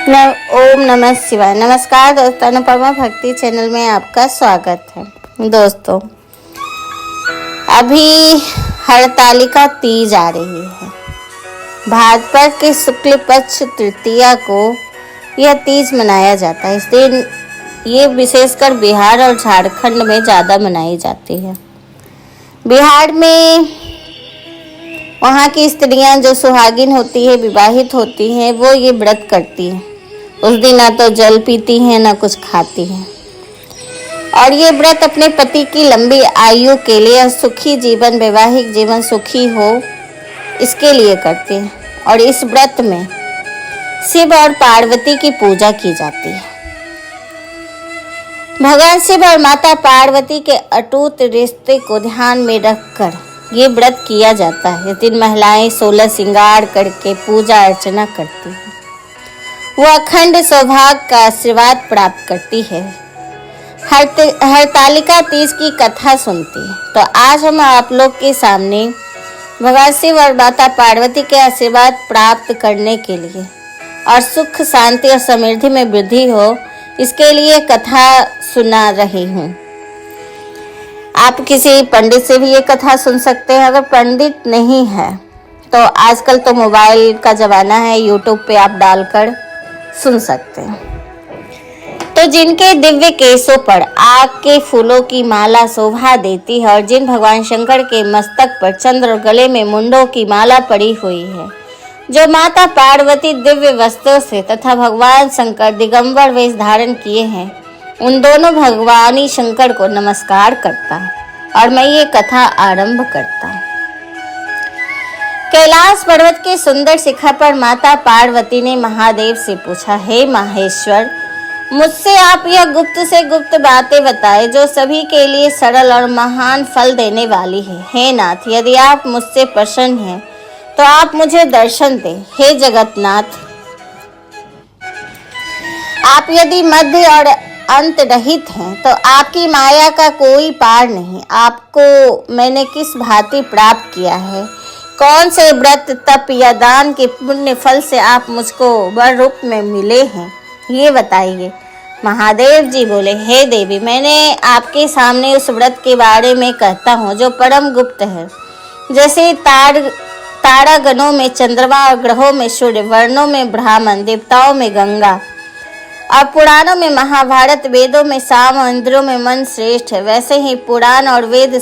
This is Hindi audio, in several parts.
ओम नमः शिवाय। नमस्कार दोस्तों, अनुपमा भक्ति चैनल में आपका स्वागत है। दोस्तों, अभी हरतालिका तीज आ रही है। भाद्रपद के शुक्ल पक्ष तृतीया को यह तीज मनाया जाता है। इस दिन ये विशेषकर बिहार और झारखंड में ज़्यादा मनाई जाती है। बिहार में वहाँ की स्त्रियां जो सुहागिन होती है, विवाहित होती हैं, वो ये व्रत करती हैं। उस दिन ना तो जल पीती हैं, ना कुछ खाती हैं, और ये व्रत अपने पति की लंबी आयु के लिए, सुखी जीवन, वैवाहिक जीवन सुखी हो, इसके लिए करती हैं। और इस व्रत में शिव और पार्वती की पूजा की जाती है। भगवान शिव और माता पार्वती के अटूट रिश्ते को ध्यान में रखकर ये व्रत किया जाता है। इस दिन महिलाएं 16 श्रृंगार करके पूजा अर्चना करती हैं। वो अखंड सौभाग्य का आशीर्वाद प्राप्त करती है। हरतालिका तीज की कथा सुनती है। तो आज हम आप लोग के सामने भगवान शिव और माता पार्वती के आशीर्वाद प्राप्त करने के लिए और सुख शांति और समृद्धि में वृद्धि हो, इसके लिए कथा सुना रही हूँ। आप किसी पंडित से भी ये कथा सुन सकते हैं। अगर पंडित नहीं है तो आजकल तो मोबाइल का ज़माना है, यूट्यूब पे आप डालकर सुन सकते हैं। तो जिनके दिव्य केशों पर आग के फूलों की माला शोभा देती है, और जिन भगवान शंकर के मस्तक पर चंद्र और गले में मुंडों की माला पड़ी हुई है, जो माता पार्वती दिव्य वस्त्रों से तथा भगवान शंकर दिगंबर वेश धारण किए हैं, उन दोनों भगवानी शंकर को नमस्कार करता हूँ और मैं ये कथा आरंभ करता हूँ। कैलाश पर्वत के सुंदर शिखर पर माता पार्वती ने महादेव से पूछा, हे माहेश्वर, मुझसे आप यह गुप्त से गुप्त बातें बताएं जो सभी के लिए सरल और महान फल देने वाली है। हे नाथ, यदि आप मुझसे प्रसन्न हैं तो आप मुझे दर्शन दें। हे जगन्नाथ, आप यदि मध्य और अंत रहित हैं तो आपकी माया का कोई पार नहीं। आपको मैंने किस भांति प्राप्त किया है? कौन से व्रत, तप या दान के पुण्य फल से आप मुझको वर रूप में मिले हैं, ये बताइए। महादेव जी बोले, हे देवी, मैंने आपके सामने उस व्रत के बारे में कहता हूँ जो परम गुप्त है। जैसे तारागणों में चंद्रमा और ग्रहों में सूर्य, वर्णों में ब्राह्मण, देवताओं में गंगा और पुराणों में महाभारत, वेदों में साम और इंद्रों में मन श्रेष्ठ है, वैसे ही पुराण और वेद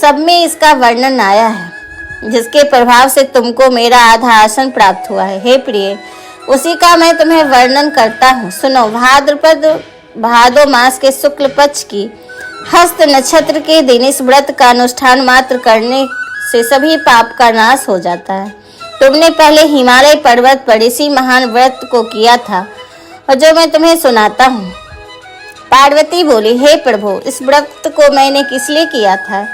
सब में इसका वर्णन आया है, जिसके प्रभाव से तुमको मेरा आधा आसन प्राप्त हुआ है। हे प्रिय, उसी का मैं तुम्हें वर्णन करता हूँ। सुनो, भादो मास के शुक्ल पक्ष की हस्त नक्षत्र के दिन इस व्रत का अनुष्ठान मात्र करने से सभी पाप का नाश हो जाता है। तुमने पहले हिमालय पर्वत पर इसी महान व्रत को किया था और जो मैं तुम्हें सुनाता हूँ। पार्वती बोली, हे प्रभु, इस व्रत को मैंने किस लिए किया था,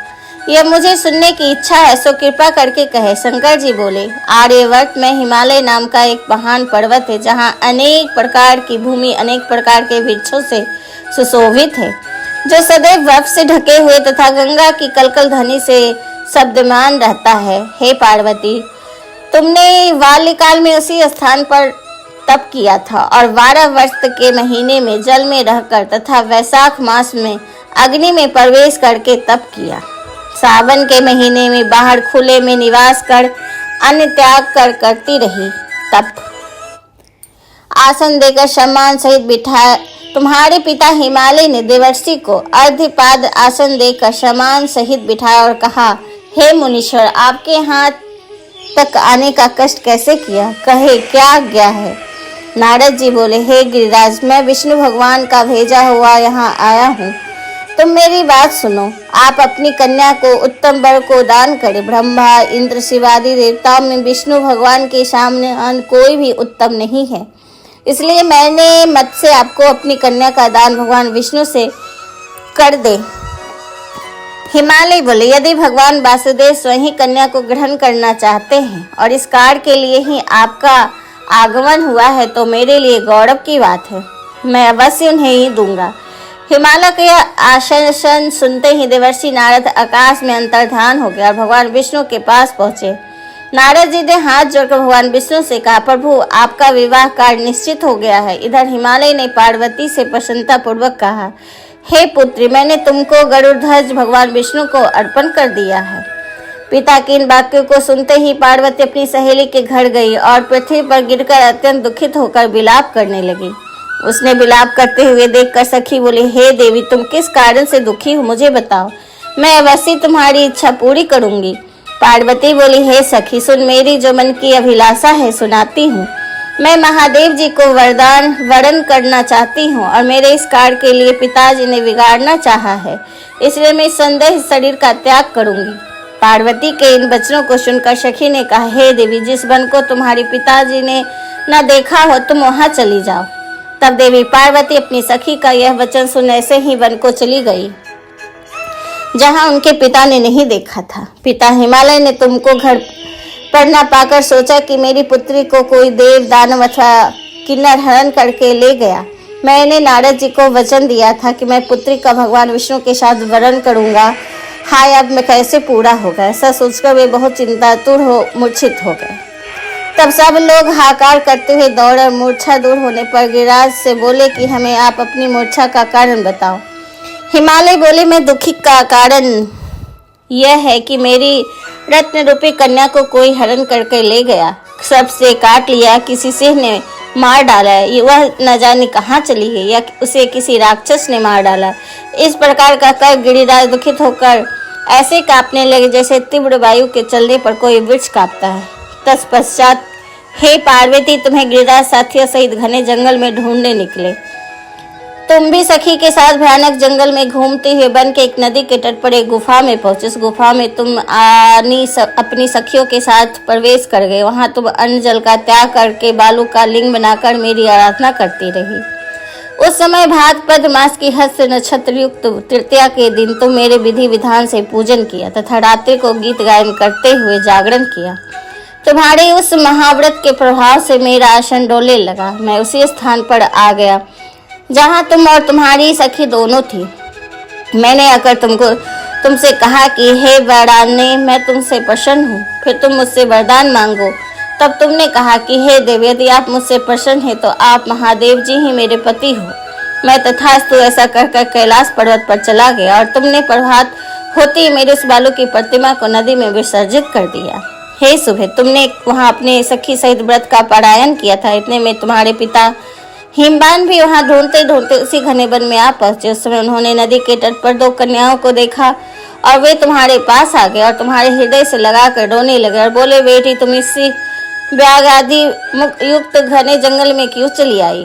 यह मुझे सुनने की इच्छा है, सो कृपा करके कहे। शंकर जी बोले, आर्यवर्त में हिमालय नाम का एक महान पर्वत है, जहाँ अनेक प्रकार की भूमि अनेक प्रकार के वृक्षों से सुशोभित है, जो सदैव बर्फ से ढके हुए तथा गंगा की कलकल ध्वनि से शब्दमान रहता है। हे पार्वती, तुमने बाल्यकाल में उसी स्थान पर तप किया था और 12 वर्ष के महीने में जल में रहकर तथा वैशाख मास में अग्नि में प्रवेश करके तप किया। सावन के महीने में बाहर खुले में निवास कर अन्न त्याग कर करती रही तप। आसन देकर सम्मान सहित बिठाया। तुम्हारे पिता हिमालय ने देवर्षि को अर्धपाद आसन देकर सम्मान सहित बिठाया और कहा, हे मुनीश्वर, आपके हाथ तक आने का कष्ट कैसे किया, कहे क्या आज्ञा है। नारद जी बोले, हे गिरिराज, मैं विष्णु भगवान का भेजा हुआ यहाँ आया हूँ। तुम मेरी बात सुनो। आप अपनी कन्या को उत्तम वर को दान करें। ब्रह्मा, इंद्र, शिवादि देवताओं में विष्णु भगवान के सामने अन्य कोई भी उत्तम नहीं है, इसलिए मैंने मत से आपको अपनी कन्या का दान भगवान विष्णु से कर दे। हिमालय बोले, यदि भगवान वासुदेव स्वयं कन्या को ग्रहण करना चाहते हैं और इस कार्य के लिए ही आपका आगमन हुआ है तो मेरे लिए गौरव की बात है, मैं अवश्य उन्हें ही दूंगा। हिमालय के आश्वासन सुनते ही देवर्षि नारद आकाश में अंतर्धान हो गया और भगवान विष्णु के पास पहुंचे। नारद जी ने हाथ जोड़कर भगवान विष्णु से कहा, प्रभु आपका विवाह कार्य निश्चित हो गया है। इधर हिमालय ने पार्वती से प्रसन्नता पूर्वक कहा, हे पुत्री, मैंने तुमको गरुड़ध्वज भगवान विष्णु को अर्पण कर दिया है। पिता के इन वाक्यों को सुनते ही पार्वती अपनी सहेली के घर गई और पृथ्वी पर गिरकर अत्यंत दुखित होकर विलाप करने लगी। उसने विलाप करते हुए देखकर सखी बोली, हे देवी, तुम किस कारण से दुखी हो, मुझे बताओ, मैं अवश्य तुम्हारी इच्छा पूरी करूंगी। पार्वती बोली, हे सखी, सुन, मेरी जो मन की अभिलाषा है सुनाती हूँ। मैं महादेव जी को वरण करना चाहती हूँ और मेरे इस कार्य के लिए पिताजी ने बिगाड़ना चाहा है, इसलिए मैं संदेह शरीर का त्याग करूंगी। पार्वती के इन वचनों को सुनकर सखी ने कहा, हे देवी, जिस वन को तुम्हारे पिताजी ने न देखा हो तुम वहां चली जाओ। तब देवी पार्वती अपनी सखी का यह वचन सुन ऐसे ही वन को चली गई जहां उनके पिता ने नहीं देखा था। पिता हिमालय ने तुमको घर पर न पाकर सोचा कि मेरी पुत्री को कोई देव, दानव अथवा किन्नर हरण करके ले गया। मैंने नारद जी को वचन दिया था कि मैं पुत्री का भगवान विष्णु के साथ वरण करूंगा। हाय, अब मैं कैसे पूरा होगा। ऐसा सोचकर वे बहुत चिंतातुर हो मूर्छित हो गए। तब सब लोग हाहाकार करते हुए दौड़े। मूर्छा दूर होने पर गिरिराज से बोले कि हमें आप अपनी मूर्छा का कारण बताओ। हिमालय बोले, मैं दुखी का कारण यह है कि मेरी रत्न रूपी कन्या को कोई हरण करके ले गया, सबसे काट लिया, किसी सिंह ने मार डाला है, वह न जाने कहाँ चली गई या उसे किसी राक्षस ने मार डाला। इस प्रकार का कर गिरिराज दुखित होकर ऐसे कांपने लगे जैसे तीव्र वायु के चलने पर कोई वृक्ष कांपता है। तत्पश्चात हे पार्वती, तुम्हें गिरिराज साथियों सहित घने जंगल में ढूंढने निकले। तुम भी सखी के साथ भयानक जंगल में घूमते हुए बन के एक नदी के तट पर एक गुफा में पहुंचे। उस गुफा में तुम अपनी सखियों के साथ प्रवेश कर गए। वहां तुम अन्न जल का त्याग करके बालू का लिंग बनाकर मेरी आराधना करती रही। उस समय भाद्रपद मास की हस्त नक्षत्र युक्त तृतीया के दिन तुम मेरे विधि विधान से पूजन किया तथा रात्रि को गीत गायन करते हुए जागरण किया। तुम्हारे उस महाव्रत के प्रभाव से मेरा आसन डोलने लगा। मैं उसी स्थान पर आ गया जहां तुम और तुम्हारी सखी दोनों थी। मैंने आकर तुमसे कहा कि हे वरदाने, मैं तुमसे प्रसन्न हूँ, फिर तुम मुझसे वरदान मांगो। तब तुमने कहा कि हे देव, यदि आप मुझसे प्रसन्न हैं तो आप महादेव जी ही मेरे पति हो। मैं तथास्तु ऐसा कहकर कैलाश पर्वत पर चला गया और तुमने प्रभात होती ही मेरे उस बालू की प्रतिमा को नदी में विसर्जित कर दिया। हे सुबह, तुमने वहां अपने सखी सहित व्रत का पारायण किया था। इतने में तुम्हारे पिता हिमबान भी वहां ढूंढते ढूंढते उसी घने वन में आ पहुंचे। उस समय उन्होंने नदी के तट पर दो कन्याओं को देखा और वे तुम्हारे पास आ गए और तुम्हारे हृदय से लगाकर रोने लगे और बोले, बेटी, तुम इसी व्याग आदि युक्त घने जंगल में क्यों चली आई?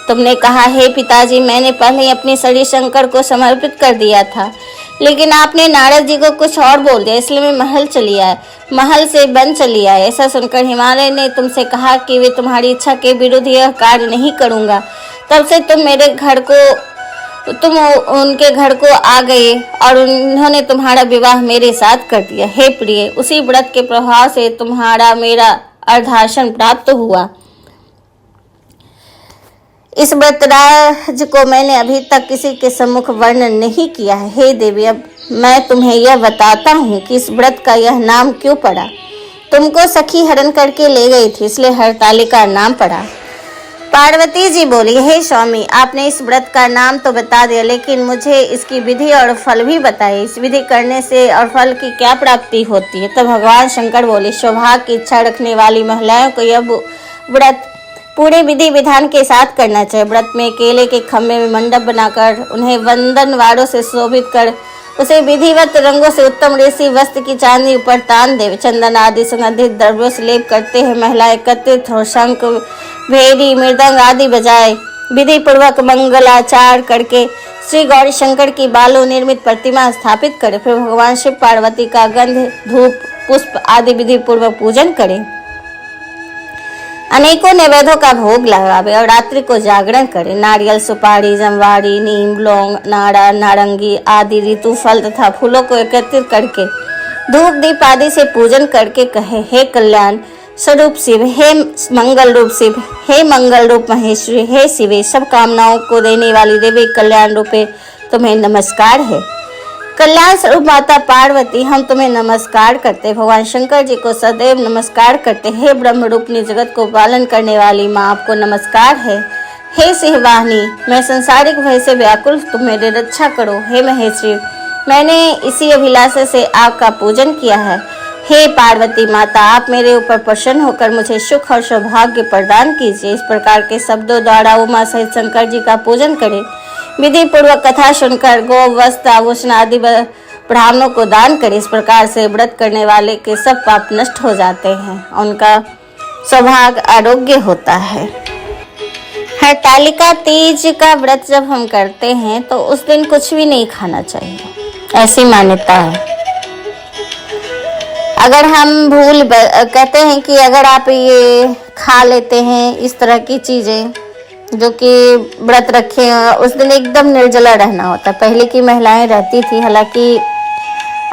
तुमने कहा, हे पिताजी, मैंने पहले ही अपने शरीर शंकर को समर्पित कर दिया था, लेकिन आपने नारद जी को कुछ और बोल दिया, इसलिए मैं महल से वन चली आई। ऐसा सुनकर हिमालय ने तुमसे कहा कि वे तुम्हारी इच्छा के विरुद्ध यह कार्य नहीं करूंगा। तब से तुम उनके घर को आ गए और उन्होंने तुम्हारा विवाह मेरे साथ कर दिया। हे प्रिय, उसी व्रत के प्रभाव से तुम्हारा मेरा अर्धासन प्राप्त हुआ। इस व्रतराज को मैंने अभी तक किसी के सम्मुख वर्णन नहीं किया है। हे देवी, अब मैं तुम्हें यह बताता हूँ कि इस व्रत का यह नाम क्यों पड़ा। तुमको सखी हरण करके ले गई थी, इसलिए हरतालिका नाम पड़ा। पार्वती जी बोली, हे स्वामी, आपने इस व्रत का नाम तो बता दिया, लेकिन मुझे इसकी विधि और फल भी बताइए। इस विधि करने से और फल की क्या प्राप्ति होती है? तब भगवान शंकर बोले, सौभाग्य की इच्छा रखने वाली महिलाओं को यह व्रत पूरे विधि विधान के साथ करना चाहिए। व्रत में केले के खम्भे में मंडप बनाकर उन्हें वंदन वारों से शोभित कर उसे विधिवत रंगों से उत्तम रेशमी वस्त्र की चांदी ऊपर तान दे। चंदन आदि सुगंधित द्रव्यों से लेप करते हुए महिलाएं एकत्रित हो शंख, भेरी, मृदंग आदि बजाए विधि पूर्वक मंगलाचार करके श्री गौरी शंकर की बालू निर्मित प्रतिमा स्थापित करे। फिर भगवान शिव पार्वती का गंध, धूप, पुष्प आदि विधि पूर्वक पूजन करे। अनेकों नैवेद्यों का भोग लगावे और रात्रि को जागरण करे। नारियल, सुपारी, जमवाड़ी, नीम, लौंग, नाड़ा, नारंगी आदि ऋतु फल तथा फूलों को एकत्रित करके धूप दीप आदि से पूजन करके कहे, हे कल्याण स्वरूप शिव, हे मंगल रूप शिव, हे मंगल रूप महेश्वरी, हे शिवे, सब कामनाओं को देने वाली देवी, कल्याण रूपे तुम्हें नमस्कार है। कल्याण स्वरूप माता पार्वती, हम तुम्हें नमस्कार करते। भगवान शंकर जी को सदैव नमस्कार करते। हे ब्रह्म रूपनी जगत को पालन करने वाली माँ, आपको नमस्कार है। हे सिंहवाहिनी, मैं संसारिक भय से व्याकुल, तुम मेरी रक्षा करो। हे महेश्वरी, मैंने इसी अभिलाषा से आपका पूजन किया है। हे पार्वती माता, आप मेरे ऊपर प्रसन्न होकर मुझे सुख और सौभाग्य प्रदान कीजिए। इस प्रकार के शब्दों द्वारा उमा सहित शंकर जी का पूजन करें। विधि पूर्वक कथा सुनकर गो वस्त्र आभूषण आदि ब्राह्मणों को दान करें। इस प्रकार से व्रत करने वाले के सब पाप नष्ट हो जाते हैं, उनका सौभाग्य आरोग्य होता है। हरतालिका तीज का व्रत जब हम करते हैं तो उस दिन कुछ भी नहीं खाना चाहिए, ऐसी मान्यता है। अगर हम कहते हैं कि अगर आप ये खा लेते हैं इस तरह की चीजें जो कि व्रत रखे, उस दिन एकदम निर्जला रहना होता। पहले की महिलाएं रहती थी, हालांकि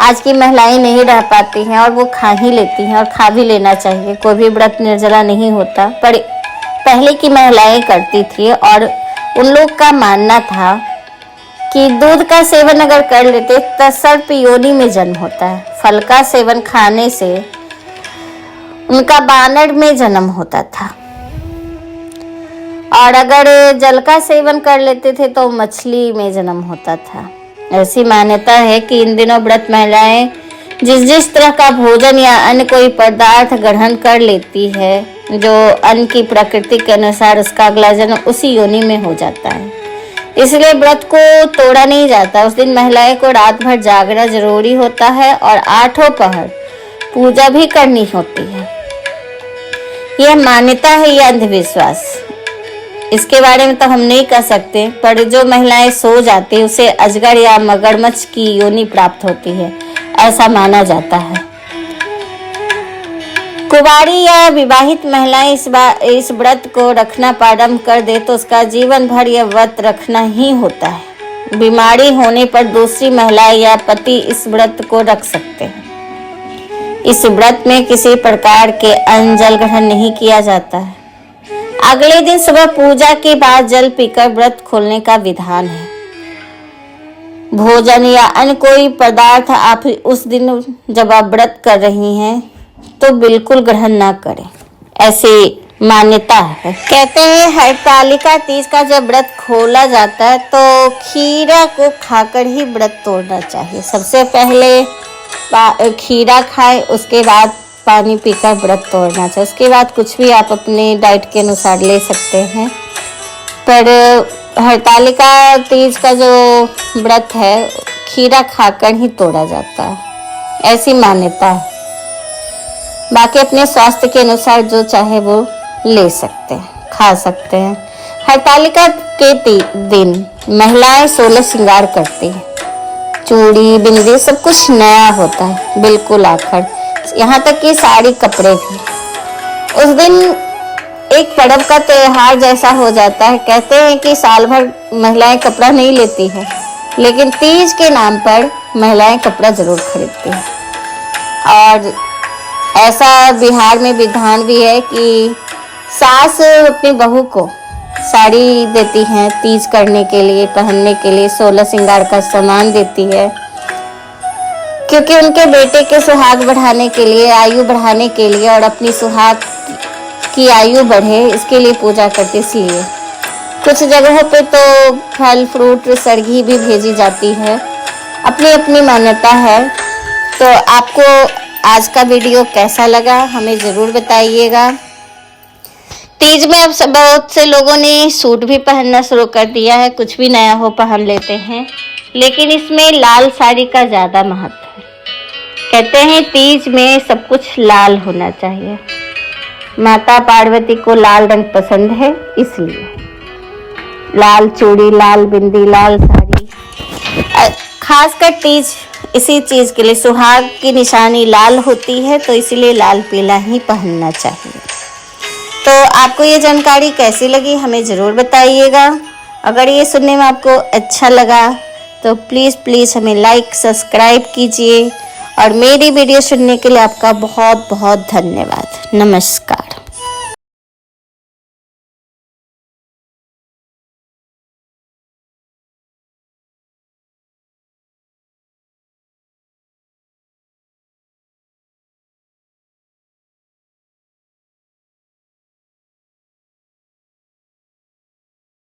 आज की महिलाएं नहीं रह पाती हैं और वो खा ही लेती हैं और खा भी लेना चाहिए। कोई भी व्रत निर्जला नहीं होता, पर पहले की महिलाएं करती थी और उन लोग का मानना था कि दूध का सेवन अगर कर लेते तो सर्प योनि में जन्म होता है। फल का सेवन खाने से उनका बानर में जन्म होता था, और अगर जल का सेवन कर लेते थे तो मछली में जन्म होता था। ऐसी मान्यता है कि इन दिनों व्रत महिलाएं जिस तरह का भोजन या अन्य कोई पदार्थ ग्रहण कर लेती है, जो अन्न की प्रकृति के अनुसार उसका अगला जन्म उसी योनि में हो जाता है। इसलिए व्रत को तोड़ा नहीं जाता। उस दिन महिलाएं को रात भर जागना जरूरी होता है और 8 पहर पूजा भी करनी होती है। यह मान्यता है, यह अंधविश्वास। इसके बारे में तो हम नहीं कह सकते, पर जो महिलाएं सो जाती है उसे अजगर या मगरमच्छ की योनि प्राप्त होती है, ऐसा माना जाता है। कुंवारी या विवाहित महिलाएं इस व्रत को रखना प्रारंभ कर दे तो उसका जीवन भर यह व्रत रखना ही होता है। बीमारी होने पर दूसरी महिला या पति इस व्रत को रख सकते हैं। इस व्रत में किसी प्रकार के अन्न जल ग्रहण नहीं किया जाता है। अगले दिन सुबह पूजा के बाद जल पीकर व्रत खोलने का विधान है। भोजन या अन्य कोई पदार्थ आप उस दिन जब आप व्रत कर रही हैं तो बिल्कुल ग्रहण ना करें, ऐसी मान्यता है। कहते हैं हरतालिका तीज का जब व्रत खोला जाता है तो खीरा को खाकर ही व्रत तोड़ना चाहिए। सबसे पहले खीरा खाएं, उसके बाद पानी पीकर व्रत तोड़ना चाहिए। उसके बाद कुछ भी आप अपने डाइट के अनुसार ले सकते हैं, पर हरतालिका तीज का जो व्रत है खीरा खाकर ही तोड़ा जाता है, ऐसी मान्यता है। बाकी अपने स्वास्थ्य के अनुसार जो चाहे वो ले सकते हैं, खा सकते हैं। हरतालिका के दिन महिलाएं 16 श्रृंगार करती हैं। चूड़ी बिंदी सब कुछ नया होता है, बिल्कुल आखिर, यहाँ तक कि साड़ी कपड़े भी। उस दिन एक पर्व का त्योहार जैसा हो जाता है। कहते हैं कि साल भर महिलाएं कपड़ा नहीं लेती है, लेकिन तीज के नाम पर महिलाएं कपड़ा जरूर खरीदती हैं। और ऐसा बिहार में विधान भी है कि सास अपनी बहू को साड़ी देती हैं तीज करने के लिए, पहनने के लिए 16 श्रृंगार का सामान देती है, क्योंकि उनके बेटे के सुहाग बढ़ाने के लिए, आयु बढ़ाने के लिए और अपनी सुहाग की आयु बढ़े इसके लिए पूजा करती। इसलिए कुछ जगहों पे तो फल फ्रूट सरगी भी भेजी जाती है, अपनी अपनी मान्यता है। तो आपको आज का वीडियो कैसा लगा हमें ज़रूर बताइएगा। तीज में अब बहुत से लोगों ने सूट भी पहनना शुरू कर दिया है, कुछ भी नया हो पहन लेते हैं, लेकिन इसमें लाल साड़ी का ज़्यादा महत्व है। कहते हैं तीज में सब कुछ लाल होना चाहिए। माता पार्वती को लाल रंग पसंद है, इसलिए लाल चूड़ी, लाल बिंदी, लाल साड़ी, खासकर तीज इसी चीज़ के लिए, सुहाग की निशानी लाल होती है, तो इसलिए लाल पीला ही पहनना चाहिए। तो आपको ये जानकारी कैसी लगी हमें ज़रूर बताइएगा। अगर ये सुनने में आपको अच्छा लगा तो प्लीज़ हमें लाइक सब्सक्राइब कीजिए, और मेरी वीडियो सुनने के लिए आपका बहुत बहुत धन्यवाद। नमस्कार।